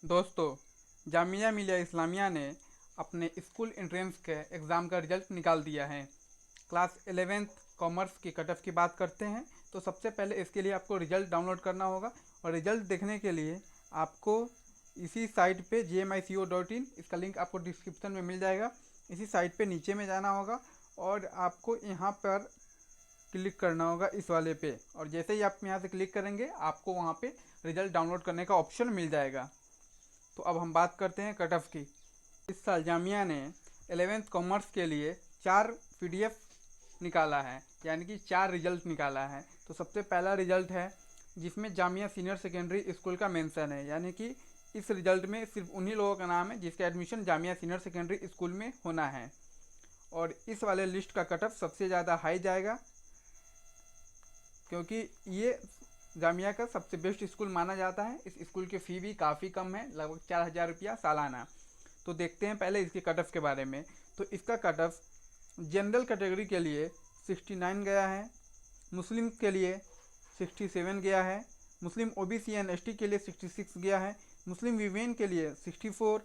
दोस्तों, जामिया मिलिया इस्लामिया ने अपने स्कूल एंट्रेंस के एग्ज़ाम का रिजल्ट निकाल दिया है। क्लास 11th कॉमर्स की कट ऑफ की बात करते हैं तो सबसे पहले इसके लिए आपको रिजल्ट डाउनलोड करना होगा और रिजल्ट देखने के लिए आपको इसी साइट पे gmico.in, इसका लिंक आपको डिस्क्रिप्शन में मिल जाएगा। इसी साइट पे नीचे में जाना होगा और आपको यहाँ पर क्लिक करना होगा इस वाले पे, और जैसे ही आप यहाँ से क्लिक करेंगे आपको वहाँ पे रिजल्ट डाउनलोड करने का ऑप्शन मिल जाएगा। तो अब हम बात करते हैं कट ऑफ की। इस साल जामिया ने 11th कॉमर्स के लिए 4 पीडीएफ निकाला है, यानी कि 4 रिजल्ट निकाला है। तो सबसे पहला रिजल्ट है जिसमें जामिया सीनियर सेकेंडरी स्कूल का मेंशन है, यानी कि इस रिजल्ट में सिर्फ उन्हीं लोगों का नाम है जिसका admission Jamia senior secondary school में होना है। और इस वाले लिस्ट का कट ऑफ सबसे ज़्यादा हाई जाएगा, क्योंकि ये जामिया का सबसे बेस्ट स्कूल माना जाता है। इस स्कूल की फ़ी भी काफ़ी कम है, लगभग 4,000 रुपया सालाना। तो देखते हैं पहले इसके कट ऑफ के बारे में। तो इसका कट ऑफ जनरल कैटेगरी के लिए 69 गया है, मुस्लिम के लिए 67 गया है, मुस्लिम ओबीसी एंड एसटी के लिए 66 गया है, मुस्लिम वीमेन के लिए 64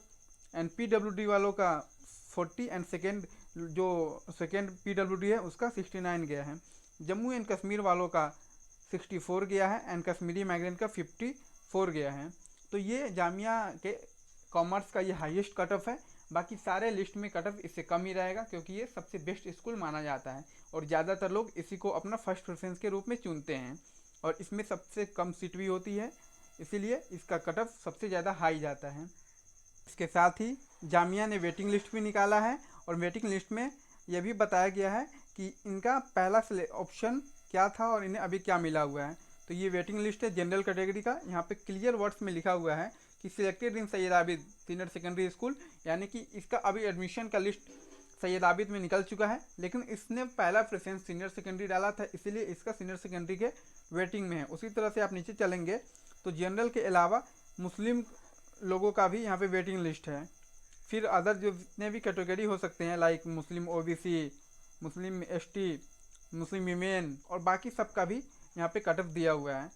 एंड पीडब्ल्यूडी वालों का 40 एंड सेकेंड पीडब्ल्यूडी है उसका 69 गया है। जम्मू एंड कश्मीर वालों का 64 गया है एंड कश्मीरी माइग्रेंट का 54 गया है। तो ये जामिया के कॉमर्स का ये हाईएस्ट कट ऑफ है। बाकी सारे लिस्ट में कट ऑफ इससे कम ही रहेगा, क्योंकि ये सबसे बेस्ट स्कूल माना जाता है और ज़्यादातर लोग इसी को अपना फर्स्ट प्रेफरेंस के रूप में चुनते हैं, और इसमें सबसे कम सीट भी होती है, इसीलिए इसका कट ऑफ सबसे ज़्यादा हाई जाता है। इसके साथ ही जामिया ने वेटिंग लिस्ट भी निकाला है, और वेटिंग लिस्ट में यह भी बताया गया है कि इनका पहला ऑप्शन क्या था और इन्हें अभी क्या मिला हुआ है। तो ये वेटिंग लिस्ट है जनरल कैटेगरी का। यहाँ पे क्लियर वर्ड्स में लिखा हुआ है कि selected in Syed Abid senior secondary school, यानी कि इसका अभी एडमिशन का लिस्ट सैयद आबिद में निकल चुका है, लेकिन इसने पहला प्रेफरेंस सीनियर सेकेंडरी डाला था, इसीलिए इसका सीनियर सेकेंडरी के वेटिंग में है। उसी तरह से आप नीचे चलेंगे तो जनरल के अलावा मुस्लिम लोगों का भी यहाँ पे वेटिंग लिस्ट है। फिर अदर जो जितने भी कैटेगरी हो सकते हैं, लाइक मुस्लिम ओबीसी, मुस्लिम एसटी, मुस्लिम वीमेन और बाकी सब का भी यहाँ पे कट ऑफ दिया हुआ है।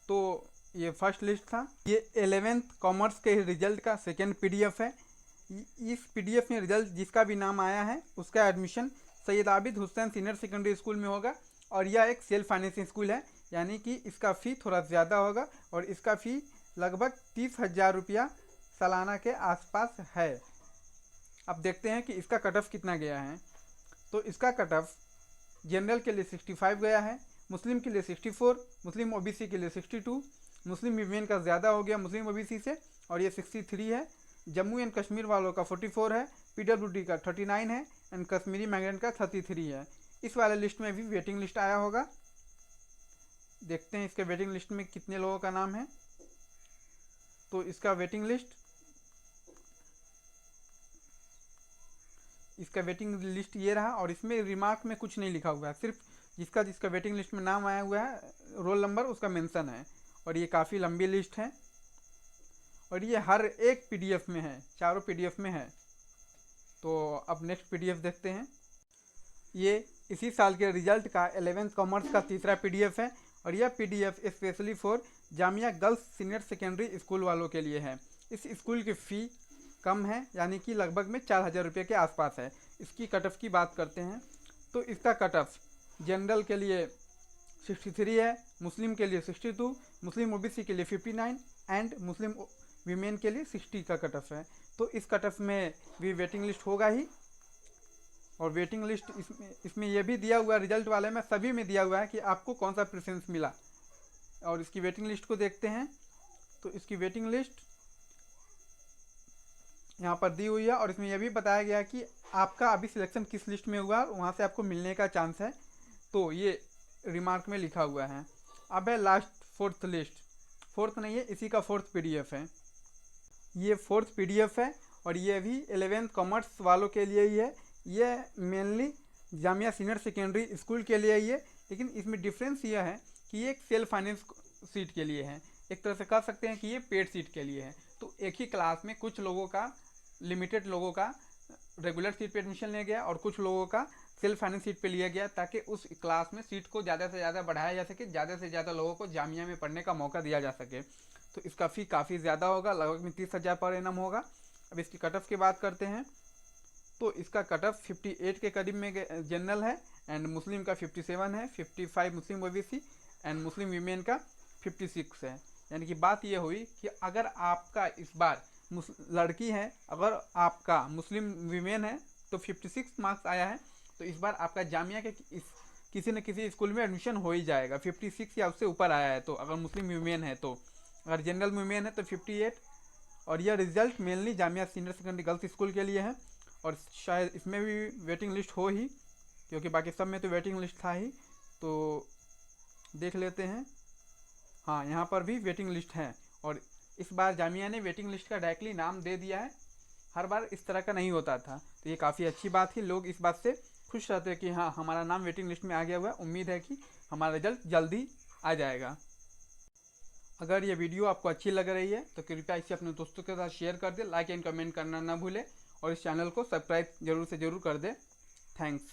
तो ये फर्स्ट लिस्ट था। ये 11th कॉमर्स के रिजल्ट का सेकेंड पीडीएफ है। इस पीडीएफ में रिजल्ट जिसका भी नाम आया है उसका admission Syed Abid Hussain senior secondary school में होगा, और यह एक सेल्फ फाइनेंसिंग स्कूल है, यानी कि इसका फ़ी थोड़ा ज़्यादा होगा और इसका फ़ी लगभग 30,000 रुपया सालाना के आसपास है। अब देखते हैं कि इसका कट ऑफ कितना गया है। तो इसका कट ऑफ जनरल के लिए 65 गया है, मुस्लिम के लिए 64, मुस्लिम ओबीसी के लिए 62, मुस्लिम वीमेन का ज़्यादा हो गया मुस्लिम ओबीसी से और ये 63 है। जम्मू एंड कश्मीर वालों का 44 है, पीडब्ल्यूडी का 39 है एंड कश्मीरी माइग्रेंट का 33 है। इस वाले लिस्ट में भी वेटिंग लिस्ट आया होगा। देखते हैं इसके वेटिंग लिस्ट में कितने लोगों का नाम है। तो इसका वेटिंग लिस्ट ये रहा, और इसमें रिमार्क में कुछ नहीं लिखा हुआ है, सिर्फ जिसका जिसका वेटिंग लिस्ट में नाम आया हुआ है, रोल नंबर उसका मेंशन है। और ये काफ़ी लंबी लिस्ट है और ये हर एक पीडीएफ में है, चारों पीडीएफ में है। तो अब नेक्स्ट पीडीएफ देखते हैं। ये इसी साल के रिजल्ट का 11th कॉमर्स का तीसरा पीडीएफ है, और यह PDF specially for Jamia girls senior secondary school वालों के लिए है। इस स्कूल की फ़ी कम है, यानी कि लगभग में 4,000 रुपये के आसपास है। इसकी कट ऑफ की बात करते हैं तो इसका कट ऑफ जनरल के लिए 63 है, मुस्लिम के लिए 62, मुस्लिम ओबीसी के लिए 59 एंड मुस्लिम वीमेन के लिए 60 का कट ऑफ है। तो इस कट ऑफ में भी वेटिंग लिस्ट होगा ही, और वेटिंग लिस्ट इसमें यह भी दिया हुआ है, रिजल्ट वाले में सभी में दिया हुआ है कि आपको कौन सा प्रेफरेंस मिला। और इसकी वेटिंग लिस्ट को देखते हैं तो इसकी वेटिंग लिस्ट यहाँ पर दी हुई है, और इसमें यह भी बताया गया कि आपका अभी सिलेक्शन किस लिस्ट में हुआ और वहाँ से आपको मिलने का चांस है। तो ये रिमार्क में लिखा हुआ है। अब है लास्ट फोर्थ लिस्ट, फोर्थ नहीं है, इसी का फोर्थ पीडीएफ है। ये फोर्थ पीडीएफ है और ये भी 11th कॉमर्स वालों के लिए ही है। ये mainly Jamia senior secondary school के लिए ही है, लेकिन इसमें डिफरेंस यह है कि ये एक सेल्फ फाइनेंस सीट के लिए है। एक तरह से कह सकते हैं कि ये पेड सीट के लिए है। तो एक ही क्लास में कुछ लोगों का, लिमिटेड लोगों का रेगुलर सीट पे एडमिशन ले गया और कुछ लोगों का सेल्फ फाइनेंस सीट पे लिया गया ताकि उस क्लास में सीट को ज़्यादा से ज़्यादा बढ़ाया जा सके, ज़्यादा से ज़्यादा लोगों को जामिया में पढ़ने का मौका दिया जा सके। तो इसका फ़ी काफ़ी ज़्यादा होगा, लगभग में 30,000 पर एनम होगा। अब इसकी कट ऑफ की बात करते हैं तो इसका कट ऑफ 58 के करीब में जनरल है, एंड मुस्लिम का 57 है, 55 मुस्लिम ओबीसी एंड मुस्लिम वीमेन का 56 है। यानी कि बात ये हुई कि अगर आपका इस बार लड़की है, अगर आपका मुस्लिम वीमेन है तो 56 मार्क्स आया है, तो इस बार आपका जामिया के किसी न किसी स्कूल में एडमिशन हो ही जाएगा। 56 या उससे ऊपर आया है तो, अगर मुस्लिम वीमेन है तो, अगर जनरल वीमेन है तो 58। और यह result mainly Jamia senior secondary girls school के लिए है, और शायद इसमें भी वेटिंग लिस्ट हो ही, क्योंकि बाकी सब में तो वेटिंग लिस्ट था ही। तो देख लेते हैं, हाँ यहाँ पर भी वेटिंग लिस्ट है, और इस बार जामिया ने वेटिंग लिस्ट का डायरेक्टली नाम दे दिया है, हर बार इस तरह का नहीं होता था। तो ये काफ़ी अच्छी बात थी, लोग इस बात से खुश रहते हैं कि हाँ हमारा नाम वेटिंग लिस्ट में आ गया हुआ है, उम्मीद है कि हमारा रिजल्ट जल्दी आ जाएगा। अगर ये वीडियो आपको अच्छी लग रही है तो कृपया इसे अपने दोस्तों के साथ शेयर कर दे, लाइक एंड कमेंट करना ना भूले, और इस चैनल को सब्सक्राइब जरूर से ज़रूर कर दे। थैंक्स।